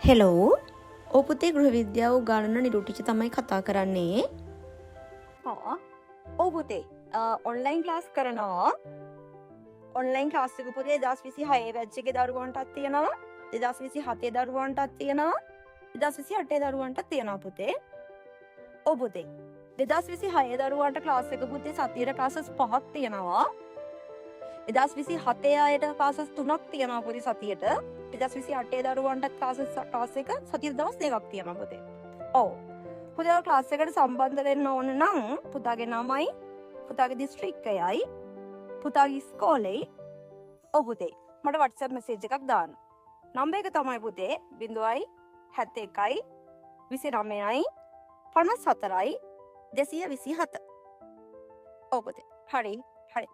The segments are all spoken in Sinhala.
හෙලෝ ඔපුතේ ගෘහ විද්‍යාව උගන්වන නිරූටිච තමයි කතා කරන්නේ. ඔව් පුතේ ඔන්ලයින් ක්ලාස් කරනවා. ඔන්ලයින් ක්ලාස් එක පුතේ 2026 බැච් එකේ දරුවන්ටත් තියෙනවා 2027 දරුවන්ටත් තියෙනවා 2028 දරුවන්ටට තියෙනවා පුතේ. ඔව් පුතේ 2026 දරුවන්ට ක්ලාස් එක පුතේ සතියේ ක්ලාසස් 5ක් තියෙනවා. 2027 අයට ක්ලාසස් 3ක් තියෙනවා පුතේ සතියට. 2028 දරුවන්ට ක්ලාස් එක සතියට දවස් 2ක් තියෙනවා පුතේ. ඔව්. පුතා ක්ලාස් එකට සම්බන්ධ වෙන්න ඕන නම් පුතාගේ නමයි, පුතාගේ දිස්ත්‍රික්කයයි, පුතාගේ ඉස්කෝලේ ඔව් පුතේ මට WhatsApp මැසේජ් එකක් දාන්න. නම්බර් එක තමයි පුතේ 071 29යි 54යි 227. ඔව් පුතේ. හරි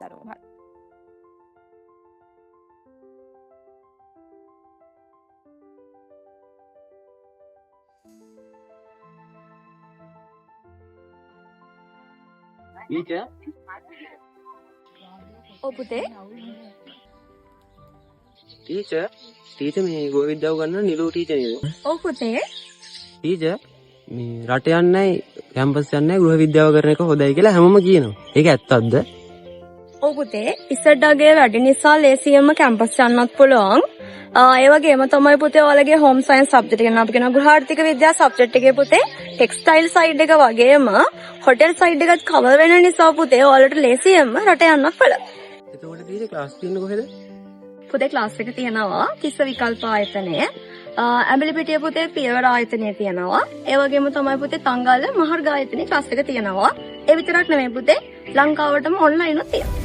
දරුවෝ හරි. Teacher? ඔව් පුතේ. ටීචර් මේ ගෘහ විද්‍යාව ගන්න නිලු ටීචර් නේද? ඔව් පුතේ. ටීචර් මේ රට යන්නයි කැම්පස් යන්නයි ගෘහ විද්‍යාව කරන එක හොඳයි කියලා හැමෝම කියනවා. ඒක ඇත්තක්ද? ඔව් පුතේ ඉස්සරඩගේ වැඩි නිසා ලේසියෙන්ම කැම්පස් යන්නත් පුළුවන්. ඒ වගේම තමයි පුතේ ඔයාලගේ හෝම් සයන්ස් සබ්ජෙක්ට් එක අපි කියන ගෘහාර්ථික විද්‍යා සබ්ජෙක්ට් එකේ පුතේ ටෙක්ස්ටයිල් සයිඩ් එක වගේම හොටෙල් සයිඩ් එකත් කවර් වෙන නිසා පුතේ ඔයාලට ලේසියෙන්ම රට යන්නත් පුළුවන්. එතකොට ටීචර් ක්ලාස් තියෙන්නේ කොහෙද? පුතේ ක්ලාස් එක තියෙනවා කිස්ස විකල්ප ආයතනයේ. ඇඹිලිපිටිය පුතේ පියවර ආයතනයේ තියෙනවා. ඒ වගේම තමයි පුතේ තංගල්ල මහර්ග ආයතනයේ ක්ලාස් එක තියෙනවා. ඒ විතරක් නෙමෙයි පුතේ ලංකාවටම ඔන්ලයින් උත් තියෙනවා.